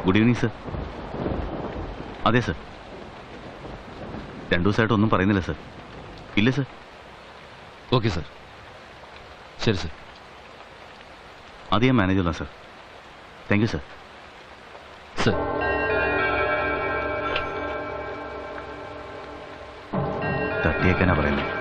Good evening sir. അതെ sir. 2 ദിവസമായിട്ട് ഒന്നും പറയുന്നില്ല സർ. ഇല്ല സർ. Okay sir. ശരി സർ. അത് ഞാൻ മാനേജ് ചെയ്യാം sir. Thank you sir. Sir തട്ടിയേക്കാനാ പറയുന്നത്.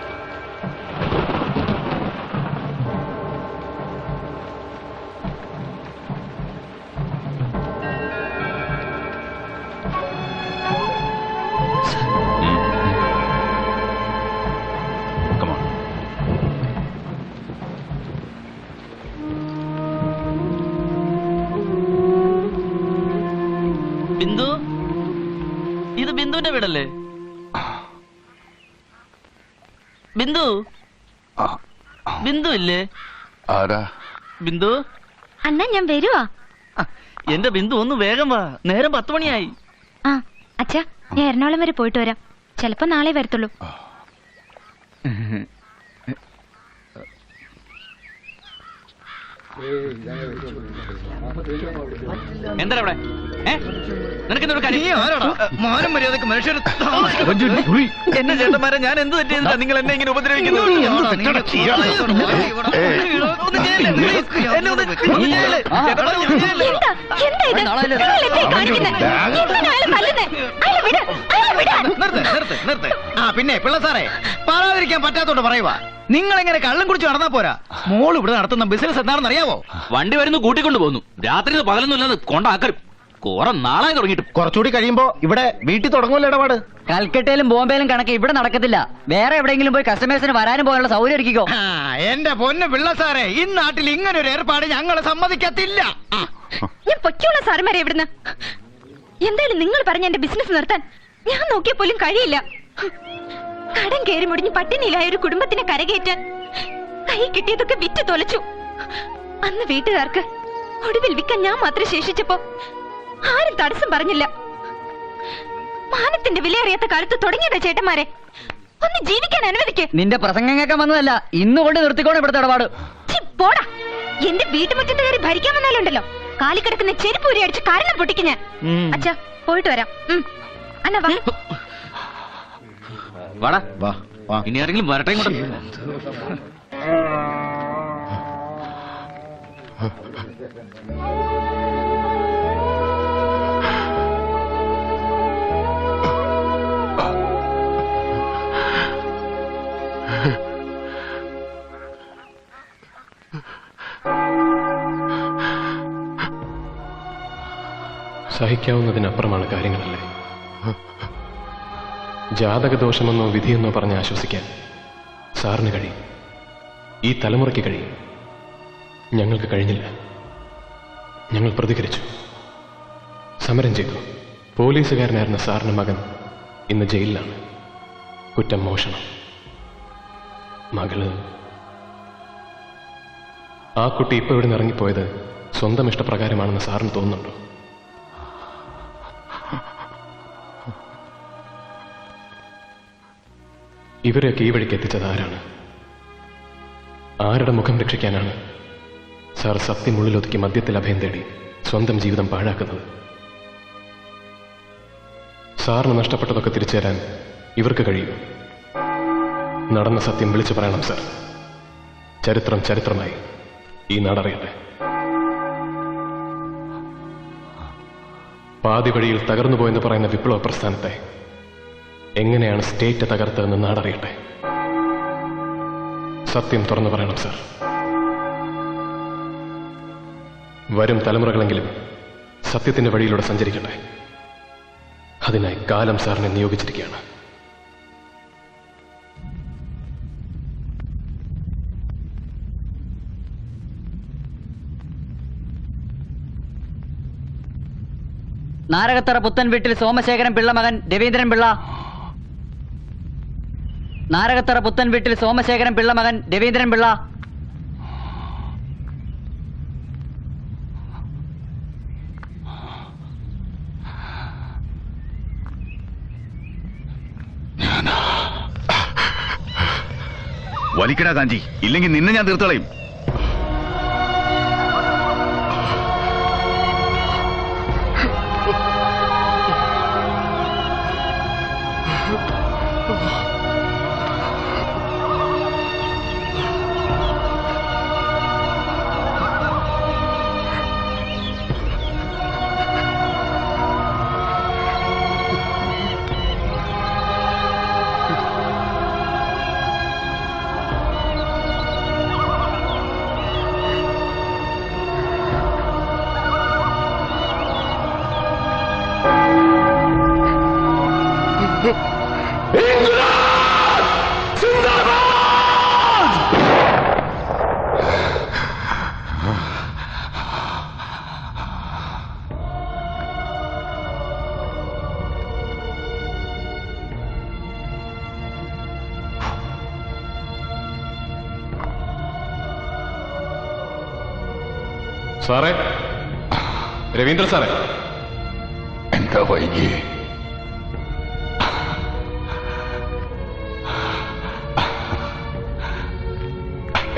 ബിന്ദു, ഇത് ബിന്ദുവിന്റെ വീടല്ലേ? ബിന്ദു, ബിന്ദു ഇല്ലേ? ആരാ? ബിന്ദു അണ്ണാ, ഞാൻ വരുവാ. എന്റെ ബിന്ദു, ഒന്ന് വേഗം വാ, നേരം 10 മണിയായി. ആ അച്ഛാ, ഞാൻ എറണാകുളം വരെ പോയിട്ട് വരാം. ചിലപ്പോ നാളെ വരത്തുള്ളൂ. എന്താ ഇവിടെ? എന്നെ ചേട്ടന്മാരെ, ഞാൻ എന്ത് തെറ്റിയതാ നിങ്ങൾ എന്നെ ഇങ്ങനെ ഉപദ്രവിക്കുന്നത്? പിന്നെ പിള്ള സാറേ, പറയാതിരിക്കാൻ പറ്റാത്തോണ്ട് പറയുവാ. നിങ്ങൾ എങ്ങനെ കള്ളം കുടിച്ച് നടന്നാ പോരാ. മോള് ഇവിടെ നടത്തുന്ന ബിസിനസ് എന്താണെന്ന് അറിയാവോ? വണ്ടി വരുന്നു, കൂട്ടിക്കൊണ്ട് പോകുന്നു. രാത്രി പകലൊന്നുമില്ലാതെ കൊണ്ടാക്കരും. കുറെ നാളായി തുടങ്ങിയിട്ട്. കുറച്ചുകൂടി കഴിയുമ്പോ ഇവിടെ വീട്ടിൽ തുടങ്ങുമല്ലോ ഇടപാട്. കൽക്കട്ടയിലും ബോംബെയിലും കണക്ക് ഇവിടെ നടക്കത്തില്ല. വേറെ എവിടെയെങ്കിലും പോയി കസ്റ്റമേഴ്സിന് വരാനും പോകാനുള്ള സൗകര്യം ഒരുക്കിക്കോ. എന്റെ പൊന്ന് പിള്ള സാറേ, ഈ നാട്ടിൽ ഇങ്ങനെ ഒരു ഏർപ്പാട് ഞങ്ങൾ സമ്മതിക്കത്തില്ല. ഞാൻ പൊയ്ക്കോളാം സാറുമാരെ ഇവിടുന്ന്. എന്തായാലും നിങ്ങൾ പറഞ്ഞ എന്റെ ബിസിനസ് നിർത്താൻ ഞാൻ നോക്കിയ പോലും കഴിയില്ല. കടം കയറി മുടിഞ്ഞ് പട്ടിണിയിലായ ഒരു കുടുംബത്തിനെ കരകയറ്റാൻ കൈ കിട്ടിയതൊക്കെ വിറ്റ് തൊലച്ചു. അന്ന് വീട്ടുകാർക്ക് ഒടുവിൽ വിൽക്കാൻ ഞാൻ മാത്രം ശേഷിച്ചപ്പോ ആരും തടസ്സം പറഞ്ഞില്ല. മാനത്തിന്റെ വിലയറിയാത്ത കാലത്ത് തുടങ്ങിയതാ ചേട്ടന്മാരെ. ഒന്ന് ജീവിക്കാൻ അനുവദിക്ക്. നിന്റെ പ്രസംഗം കേൾക്കാൻ വന്നതല്ല, ഇന്നുകൊണ്ട് നിർത്തിക്കോണം ഇവിടുത്തെ ഇടപാട്. പോടാ. എന്റെ വീട്ടുമുറ്റത്ത് കയറി ഭരിക്കാൻ വന്നാലുണ്ടല്ലോ, കാലി കിടക്കുന്ന ചെരുപ്പൂരി അടിച്ച് കാരണം പൊട്ടിക്ക് ഞാൻ. അച്ഛാ, പോയിട്ട് വരാം. അന്ന വാ. വാടാ, ഇനി ആരെങ്കിലും വരട്ടെ ഇങ്ങോട്ട്. സഹിക്കാവുന്നതിനപ്പുറമാണ് കാര്യങ്ങളല്ലേ. ജാതകദോഷമെന്നോ വിധിയെന്നോ പറഞ്ഞ് ആശ്വസിക്കാൻ സാറിന് കഴിയും, ഈ തലമുറയ്ക്ക് കഴിയും. ഞങ്ങൾക്ക് കഴിഞ്ഞില്ല. ഞങ്ങൾ പ്രതികരിച്ചു, സമരം ചെയ്തു. പോലീസുകാരനായിരുന്ന സാറിന് മകൻ ഇന്ന് ജയിലിലാണ്. കുറ്റം മോഷണം. മകള്, ആ കുട്ടി ഇപ്പോൾ ഇവിടെ നിന്ന് ഇറങ്ങിപ്പോയത് സ്വന്തം ഇഷ്ടപ്രകാരമാണെന്ന് സാറിന് തോന്നുന്നുണ്ടോ? ഇവരെയൊക്കെ ഈ വഴിക്ക് എത്തിച്ചത് ആരാണ്? ആരുടെ മുഖം രക്ഷിക്കാനാണ് സാർ സത്യമുള്ളിലൊതുക്കി മദ്യത്തിൽ അഭയം തേടി സ്വന്തം ജീവിതം പാഴാക്കുന്നത്? സാറിന് നഷ്ടപ്പെട്ടതൊക്കെ തിരിച്ചു തരാൻ ഇവർക്ക് കഴിയും. നടന്ന സത്യം വിളിച്ചു പറയണം സാർ. ചരിത്രം ചരിത്രമായി ഈ നാടറിയട്ടെ. പാതി വഴിയിൽ തകർന്നുപോയെന്ന് പറയുന്ന വിപ്ലവ പ്രസ്ഥാനത്തെ എങ്ങനെയാണ് സ്റ്റേറ്റ് തകർത്തതെന്ന് നാടറിയട്ടെ. സത്യം തുറന്നു പറയണം സാർ. വരും തലമുറകളെങ്കിലും സത്യത്തിന്റെ വഴിയിലൂടെ സഞ്ചരിക്കട്ടെ. അതിനായി കാലം സാറിനെ നിയോഗിച്ചിരിക്കുകയാണ്. നാരകത്തറ പുത്തൻ വീട്ടിൽ സോമശേഖരൻ പിള്ള മകൻ രവീന്ദ്രൻ പിള്ള. നാരകത്തറ പുത്തൻ വീട്ടിൽ സോമശേഖരൻ പിള്ള മകൻ രവീന്ദ്രൻ പിള്ള. വലിക്കടാ കാഞ്ചി, ഇല്ലെങ്കിൽ നിന്നെ ഞാൻ തീർത്തളയും. സാറേ, രവീന്ദ്ര സാറേ. എന്താ വൈകി?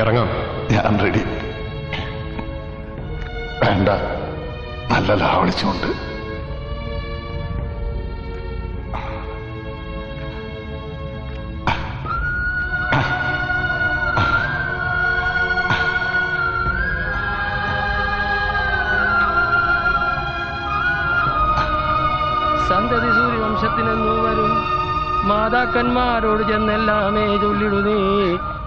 ഇറങ്ങാം. ഞാൻ റെഡി. വേണ്ട, നല്ല ലാവളിച്ചുണ്ട്. സന്തതി സൂര്യവംശത്തിനെന്നു വരും മാതാക്കന്മാരോട് ചെന്നെല്ലാമേ ചൊല്ലിടുന്നേ.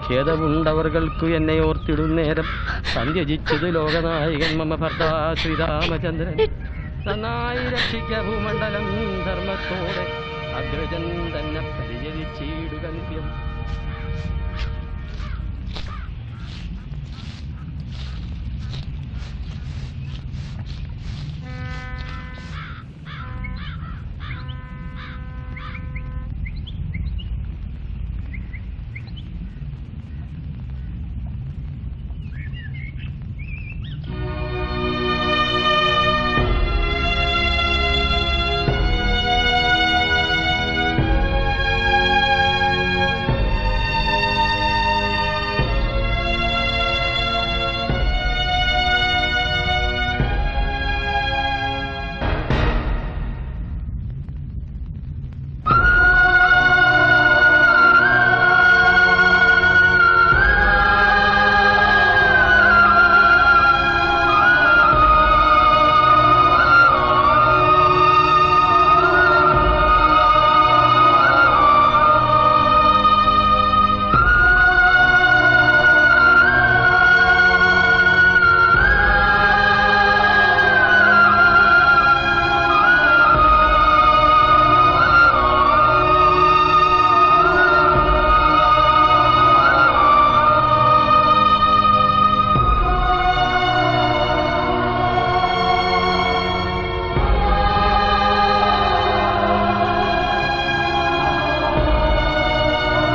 ഖേദമുണ്ടവർകൾക്കു എന്നെ ഓർത്തിടുന്നേരം സന്ധ്യജിച്ചത് ലോകനായകൻ മമ ഭർത്താ ശ്രീരാമചന്ദ്രൻ. നന്നായി രക്ഷിക്ക ഭൂമണ്ഡലം ധർമ്മത്തോടെ അഗ്രജൻ തന്നെ പരിചരിച്ചിടുക നിത്യം.